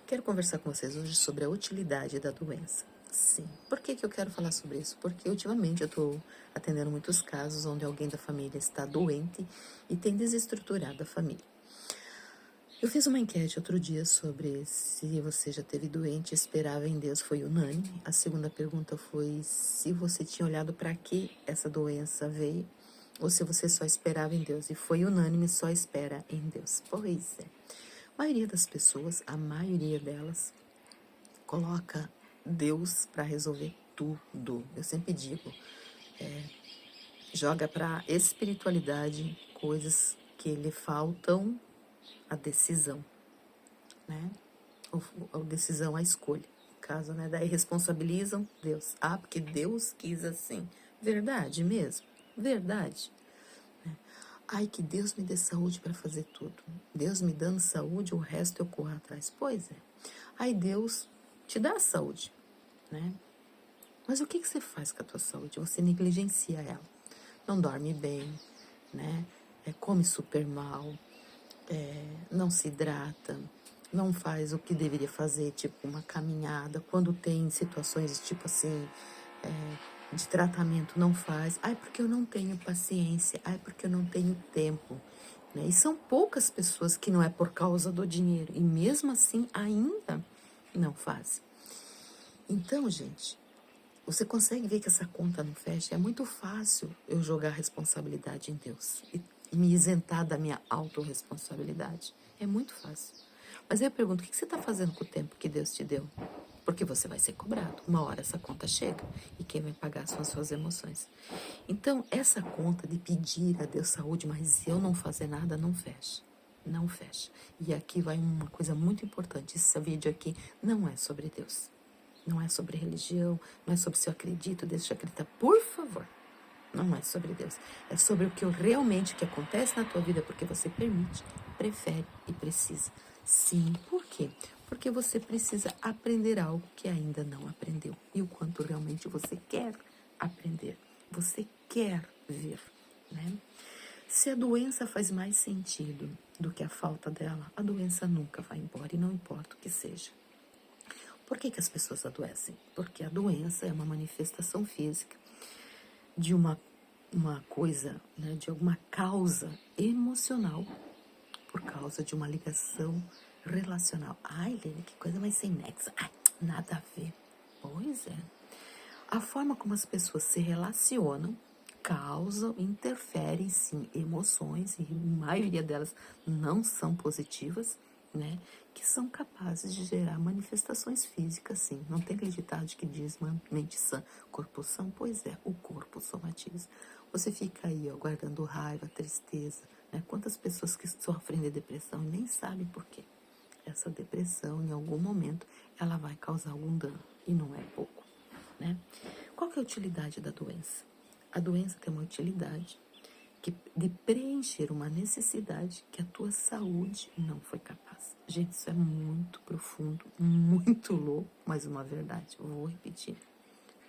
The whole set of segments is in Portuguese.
Quero conversar com vocês hoje sobre a utilidade da doença. Sim. Por que eu quero falar sobre isso? Porque ultimamente eu estou atendendo muitos casos onde alguém da família está doente e tem desestruturado a família. Eu fiz uma enquete outro dia sobre se você já teve doente e esperava em Deus, foi unânime. A segunda pergunta foi se você tinha olhado para que essa doença veio ou se você só esperava em Deus. E foi unânime, só espera em Deus. Pois é. A maioria das pessoas, a maioria delas, coloca Deus para resolver tudo. Eu sempre digo, joga para espiritualidade coisas que lhe faltam a decisão, né? Ou decisão, a escolha. No caso, né? Daí responsabilizam Deus. Ah, porque Deus quis assim. Verdade mesmo? Verdade. Ai, que Deus me dê saúde para fazer tudo. Deus me dando saúde, o resto eu corro atrás. Pois é. Aí Deus te dá a saúde, né? Mas o que você faz com a tua saúde? Você negligencia ela. Não dorme bem, né? Come super mal, não se hidrata, não faz o que deveria fazer, tipo uma caminhada. Quando tem situações tipo assim, de tratamento, não faz. Ai, porque eu não tenho paciência. Ai, porque eu não tenho tempo. Né? E são poucas pessoas que não é por causa do dinheiro. E mesmo assim, ainda não fazem. Então, gente, você consegue ver que essa conta não fecha? É muito fácil eu jogar a responsabilidade em Deus e me isentar da minha autorresponsabilidade. É muito fácil. Mas aí eu pergunto, o que você está fazendo com o tempo que Deus te deu? Porque você vai ser cobrado. Uma hora essa conta chega e quem vai pagar são as suas emoções. Então, essa conta de pedir a Deus saúde, mas eu não fazer nada, não fecha. Não fecha. E aqui vai uma coisa muito importante. Esse vídeo aqui não é sobre Deus. Não é sobre religião, não é sobre se eu acredito, deixa eu acreditar. Por favor, não é sobre Deus. É sobre o que realmente que acontece na tua vida, porque você permite, prefere e precisa. Sim, por quê? Porque você precisa aprender algo que ainda não aprendeu. E o quanto realmente você quer aprender. Você quer ver, né? Se a doença faz mais sentido do que a falta dela, a doença nunca vai embora e não importa o que seja. Por que as pessoas adoecem? Porque a doença é uma manifestação física de uma coisa, né, de alguma causa emocional, por causa de uma ligação relacional. Ai, Lene, que coisa mais sem nexo. Ai, nada a ver. Pois é. A forma como as pessoas se relacionam causam, interferem sim emoções, e a maioria delas não são positivas, né? Que são capazes de gerar manifestações físicas, sim. Não tem aquele ditado que diz mente sã, corpo sã? Pois é, o corpo somatiza. Você fica aí, ó, guardando raiva, tristeza, né? Quantas pessoas que sofrem de depressão e nem sabem por quê? Essa depressão, em algum momento, ela vai causar algum dano, e não é pouco, né? Qual que é a utilidade da doença? A doença tem uma utilidade de preencher uma necessidade que a tua saúde não foi capaz. Gente, isso é muito profundo, muito louco, mas uma verdade. Eu vou repetir.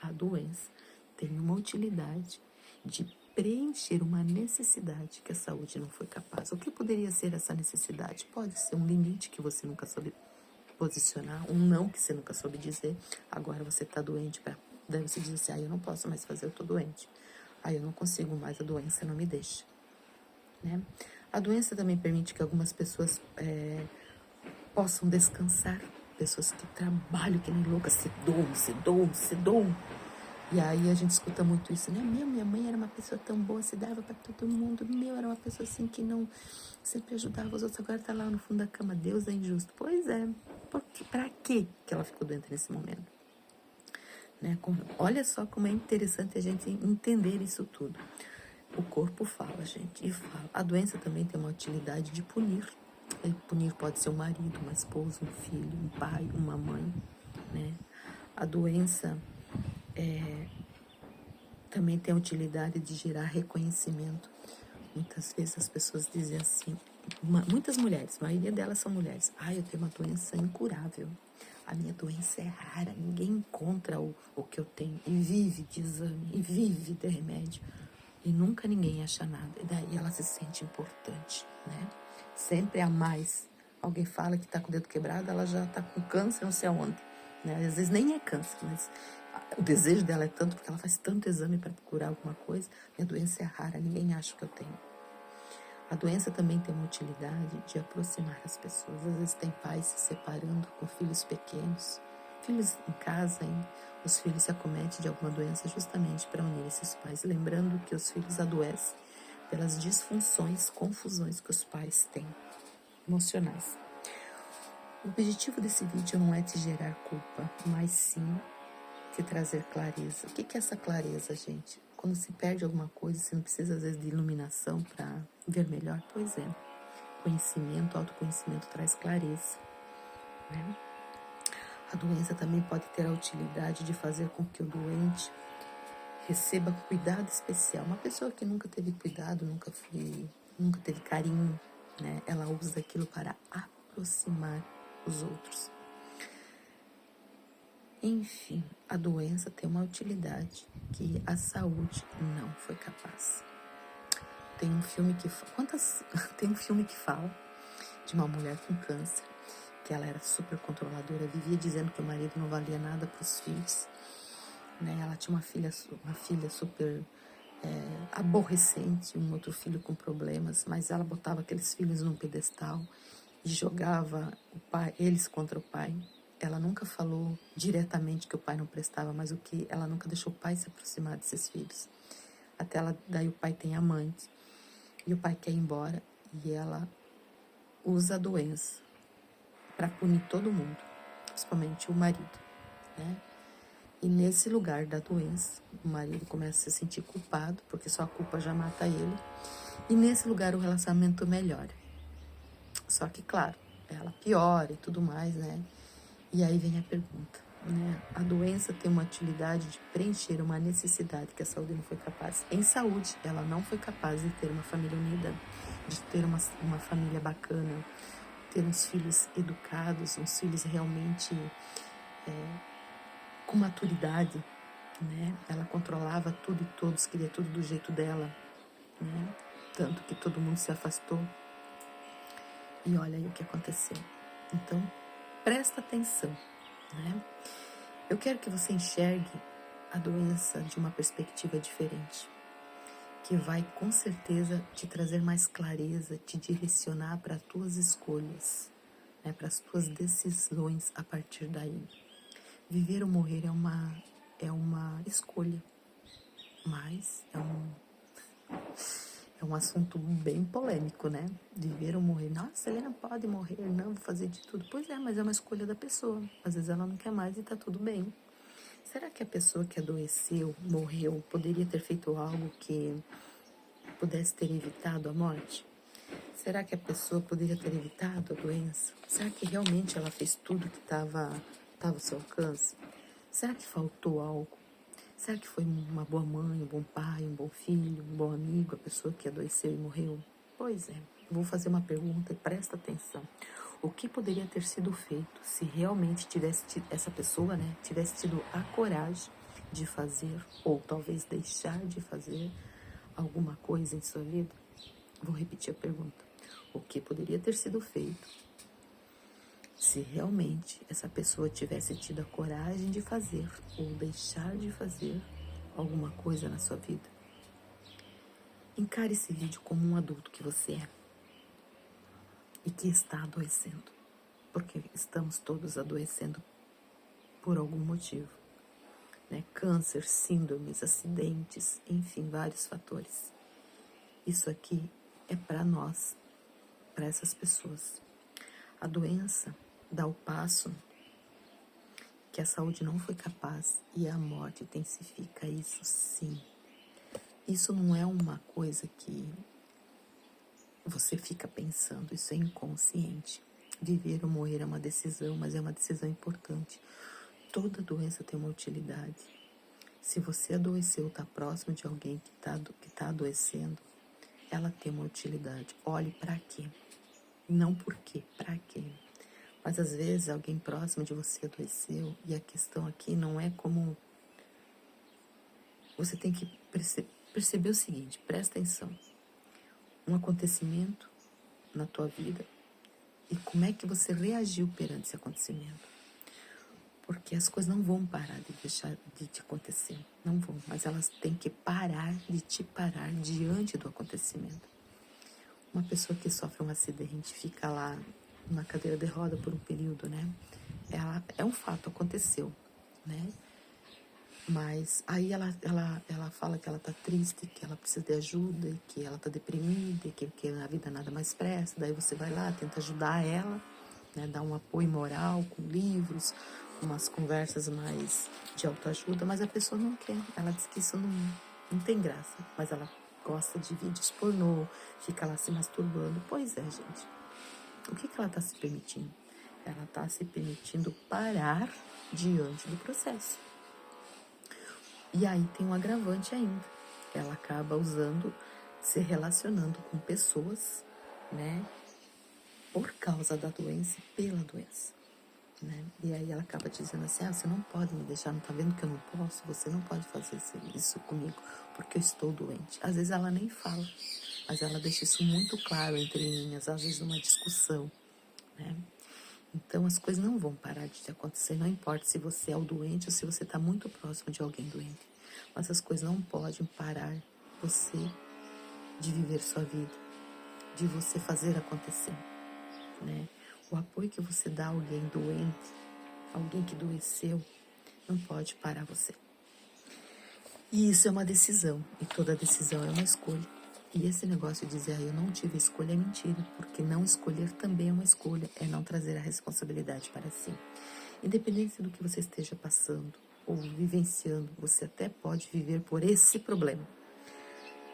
A doença tem uma utilidade de preencher uma necessidade que a saúde não foi capaz. O que poderia ser essa necessidade? Pode ser um limite que você nunca soube posicionar, um não que você nunca soube dizer. Agora você está doente, daí você diz assim, eu não posso mais fazer, eu estou doente. Eu não consigo mais, a doença não me deixa. Né? A doença também permite que algumas pessoas possam descansar. Pessoas que trabalham que nem loucas, se doam. E aí a gente escuta muito isso, né? Minha mãe era uma pessoa tão boa, se dava para todo mundo. Era uma pessoa assim que não sempre ajudava os outros. Agora tá lá no fundo da cama. Deus é injusto. Pois é. Para que ela ficou doente nesse momento? Né? Olha só como é interessante a gente entender isso tudo. O corpo fala, gente, e fala. A doença também tem uma utilidade de punir. Punir pode ser um marido, uma esposa, um filho, um pai, uma mãe, né? A doença também tem a utilidade de gerar reconhecimento. Muitas vezes as pessoas dizem assim, muitas mulheres, a maioria delas são mulheres. Eu tenho uma doença incurável. A minha doença é rara, ninguém encontra o que eu tenho. E vive de exame, e vive de remédio. E nunca ninguém acha nada. E daí ela se sente importante, né? Sempre há mais alguém fala que tá com o dedo quebrado, ela já tá com câncer, não sei aonde, né? Às vezes nem é câncer, mas o desejo dela é tanto, porque ela faz tanto exame para procurar alguma coisa. Minha doença é rara, ninguém acha que eu tenho. A doença também tem uma utilidade de aproximar as pessoas. Às vezes tem pais se separando com filhos pequenos, filhos em casa ainda. Os filhos se acometem de alguma doença justamente para unir esses pais. Lembrando que os filhos adoecem pelas disfunções, confusões que os pais têm, emocionais. O objetivo desse vídeo não é te gerar culpa, mas sim te trazer clareza. O que é essa clareza, gente? Quando se perde alguma coisa, você não precisa às vezes de iluminação para ver melhor? Pois é. Conhecimento, autoconhecimento traz clareza, né? A doença também pode ter a utilidade de fazer com que o doente receba cuidado especial. Uma pessoa que nunca teve cuidado, nunca teve carinho, né? Ela usa aquilo para aproximar os outros. Enfim, a doença tem uma utilidade que a saúde não foi capaz. Tem um filme que fala de uma mulher com câncer, que ela era super controladora, vivia dizendo que o marido não valia nada para os filhos, né? Ela tinha uma filha super aborrecente, um outro filho com problemas, mas ela botava aqueles filhos num pedestal e jogava eles contra o pai. Ela nunca falou diretamente que o pai não prestava, mas ela nunca deixou o pai se aproximar desses filhos. Daí o pai tem amante, e o pai quer ir embora, e ela usa a doença para punir todo mundo, principalmente o marido, né? E nesse lugar da doença, o marido começa a se sentir culpado, porque só a culpa já mata ele. E nesse lugar o relacionamento melhora. Só que, claro, ela piora e tudo mais, né? E aí vem a pergunta, né? A doença tem uma utilidade de preencher uma necessidade que a saúde não foi capaz. Em saúde, ela não foi capaz de ter uma família unida, de ter uma família bacana, ter uns filhos educados, uns filhos realmente com maturidade, né? Ela controlava tudo e todos, queria tudo do jeito dela, né? Tanto que todo mundo se afastou. E olha aí o que aconteceu. Então, presta atenção, né? Eu quero que você enxergue a doença de uma perspectiva diferente, que vai com certeza te trazer mais clareza, te direcionar para as tuas escolhas, né? Para as tuas decisões a partir daí. Viver ou morrer é uma escolha, mas é um assunto bem polêmico, né? Viver ou morrer. Nossa, Helena pode morrer, não, vou fazer de tudo. Pois é, mas é uma escolha da pessoa. Às vezes ela não quer mais e tá tudo bem. Será que a pessoa que adoeceu, morreu, poderia ter feito algo que pudesse ter evitado a morte? Será que a pessoa poderia ter evitado a doença? Será que realmente ela fez tudo que estava ao seu alcance? Será que faltou algo? Será que foi uma boa mãe, um bom pai, um bom filho, um bom amigo, a pessoa que adoeceu e morreu? Pois é, vou fazer uma pergunta e presta atenção. O que poderia ter sido feito se realmente essa pessoa, né, tivesse tido a coragem de fazer, ou talvez deixar de fazer alguma coisa em sua vida? Vou repetir a pergunta. O que poderia ter sido feito se realmente essa pessoa tivesse tido a coragem de fazer ou deixar de fazer alguma coisa na sua vida? Encare esse vídeo como um adulto que você é e que está adoecendo, porque estamos todos adoecendo por algum motivo, né? Câncer, síndromes, acidentes, enfim, vários fatores. Isso aqui é para nós, para essas pessoas. A doença dá o passo que a saúde não foi capaz e a morte intensifica isso, sim. Isso não é uma coisa que você fica pensando, isso é inconsciente. Viver ou morrer é uma decisão, mas é uma decisão importante. Toda doença tem uma utilidade. Se você adoeceu, está próximo de alguém que tá adoecendo, ela tem uma utilidade. Olhe para quê? Não por quê, para quê? Mas às vezes alguém próximo de você adoeceu e a questão aqui não é como... Você tem que perceber o seguinte, presta atenção. Um acontecimento na tua vida e como é que você reagiu perante esse acontecimento. Porque as coisas não vão parar de deixar de te acontecer, não vão, mas elas têm que parar de te parar diante do acontecimento. Uma pessoa que sofre um acidente, fica lá na cadeira de roda por um período, né? É um fato, aconteceu, né? Mas aí ela fala que ela tá triste, que ela precisa de ajuda, que ela tá deprimida, que a vida nada mais presta. Daí você vai lá, tenta ajudar ela, né? Dar um apoio moral com livros, umas conversas mais de autoajuda, mas a pessoa não quer. Ela diz que isso não tem graça, mas ela gosta de vídeos pornô, fica lá se masturbando. Pois é, gente. O que ela está se permitindo? Ela está se permitindo parar diante do processo. E aí tem um agravante ainda. Ela acaba usando, se relacionando com pessoas, né? Por causa da doença e pela doença. Né? E aí ela acaba dizendo assim, você não pode me deixar, não tá vendo que eu não posso? Você não pode fazer isso comigo, porque eu estou doente. Às vezes ela nem fala, mas ela deixa isso muito claro entre linhas, às vezes numa discussão, né? Então as coisas não vão parar de acontecer, não importa se você é o doente ou se você está muito próximo de alguém doente. Mas as coisas não podem parar você de viver sua vida, de você fazer acontecer, né? O apoio que você dá a alguém doente, alguém que adoeceu, não pode parar você. E isso é uma decisão, e toda decisão é uma escolha. E esse negócio de dizer, eu não tive escolha, é mentira, porque não escolher também é uma escolha, é não trazer a responsabilidade para si. Independente do que você esteja passando ou vivenciando, você até pode viver por esse problema,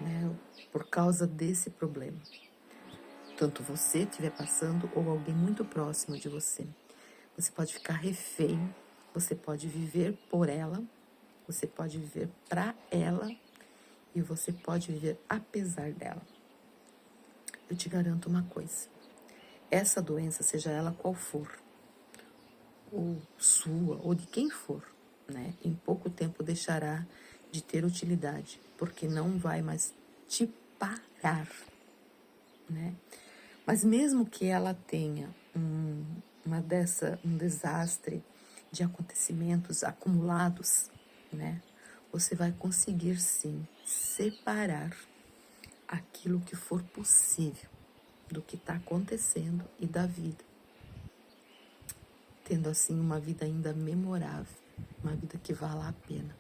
né? Por causa desse problema. Tanto você estiver passando ou alguém muito próximo de você. Você pode ficar refém, você pode viver por ela, você pode viver para ela e você pode viver apesar dela. Eu te garanto uma coisa, essa doença, seja ela qual for, ou sua, ou de quem for, né, em pouco tempo deixará de ter utilidade, porque não vai mais te parar, né? Mas mesmo que ela tenha um desastre de acontecimentos acumulados, né? Você vai conseguir sim separar aquilo que for possível do que está acontecendo e da vida, tendo assim uma vida ainda memorável, uma vida que vale a pena.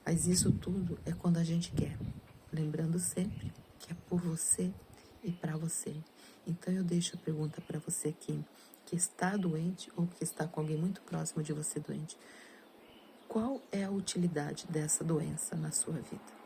Mas isso tudo é quando a gente quer, lembrando sempre que é por você e para você. Então eu deixo a pergunta para você aqui, que está doente ou que está com alguém muito próximo de você doente. Qual é a utilidade dessa doença na sua vida?